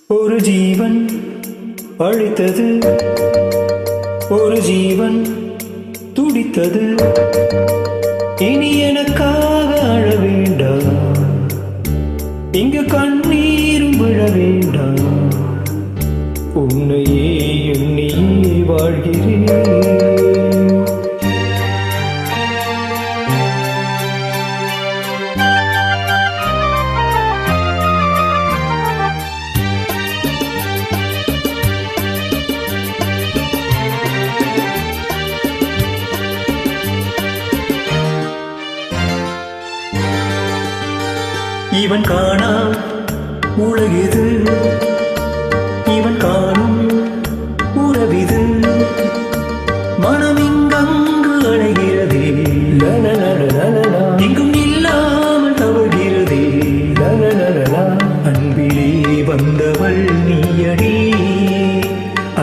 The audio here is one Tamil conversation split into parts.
ஒரு ஜீவன் அழைத்தது, ஒரு ஜீவன் துடித்தது. இனி எனக்காக அழ வேண்டாம், இங்கு கண்ணீரும் விழ வேண்டாம். உன்னையே எண்ணியே வாழ்கிறேன். இவன் காணா உலகிது, இவன் காணும் உறவிது. மனம் இங்கங்கு அடைகிறதே, இங்கும் இல்லாமல் தவழ்கிறதே. அன்பிலே வந்தவள் நீயடி,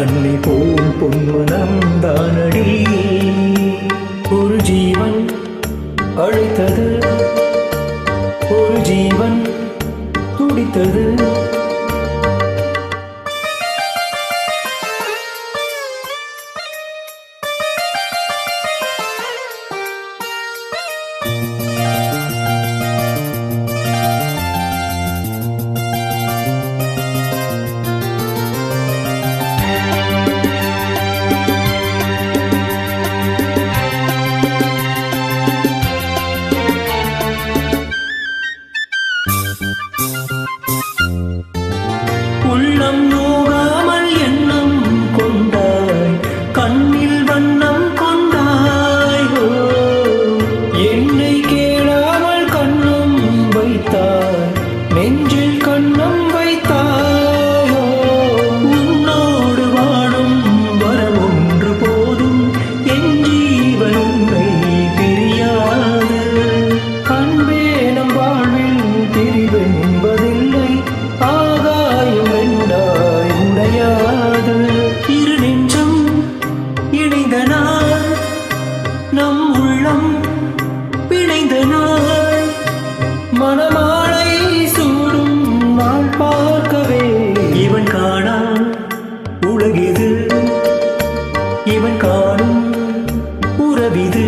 அன்னை போல் பொன்மனம் தானடி. ஒரு ஜீவன் அழைத்தது, ஒரு ஜீவன் துடித்தது. உள்ளம் நோகாமல் எண்ணம் கொண்டாய், கண்ணில் வண்ணம் கொண்டாய். என்னை கேளாமல் கண்ணம் வைத்தாய், நெஞ்சில் கண்ணம் வைத்தாய். உன்னோடு வாழும் வரம் ஒன்று போதும், என் ஜீவன் உன்னை பிரியாது. அன்பே நம் வாழ்வில் பிரிவென்பதில்லை, ஆகாயம் என்றாய் உடையாது. இரு நெஞ்சம் இணைந்த நாள், நம் உள்ளம் பிணைந்த நாள், மணமாலை சூடும் நாள் பார்க்கவே. இவன் காணா உலகிது, இவன் காணும் உறவிது.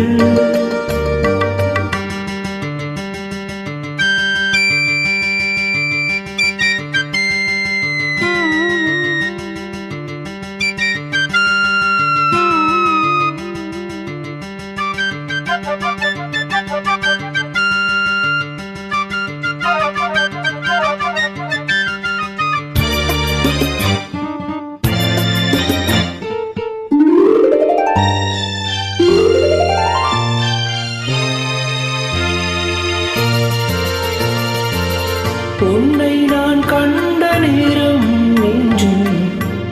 உன்னை நான் கண்ட நேரம் நெஞ்சில்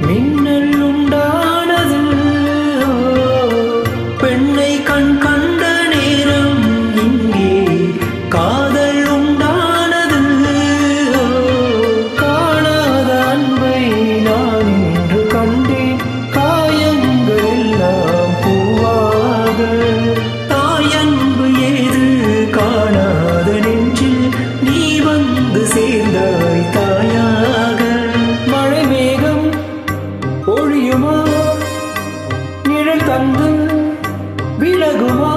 மின்னல் உண்டானது. பெண்ணை கண் கண்ட நேரம் இங்கே காதல் உண்டானது. காணாத அன்பை நான் இன்று கண்டேன், காயங்கள் எல்லாம் பூவாக. தாயன்பு ஏது காணாத நெஞ்சில் நீ வந்து சேர்ந்தாய் தாயாக. மழை மேகம் ஒழியுமா, நிழல் தந்து விலகுமா,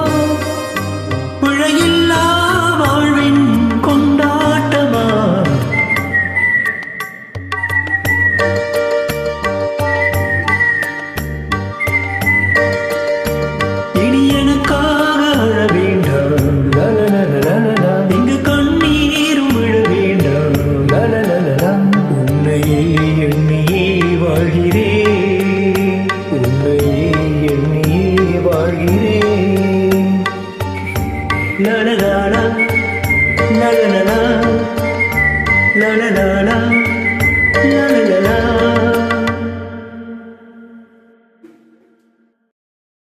பிழையில்லா வாழ்வின் கொண்டாட்டமா. இனி எனக்காக அழ வேண்டாம், இங்கு கண்ணீரும் விழ வேண்டாம். உன்னையே எண்ணியே வாழ்கிறேன், உன்னையே எண்ணியே வாழ்கிறேன். லலலா லலலா லலலா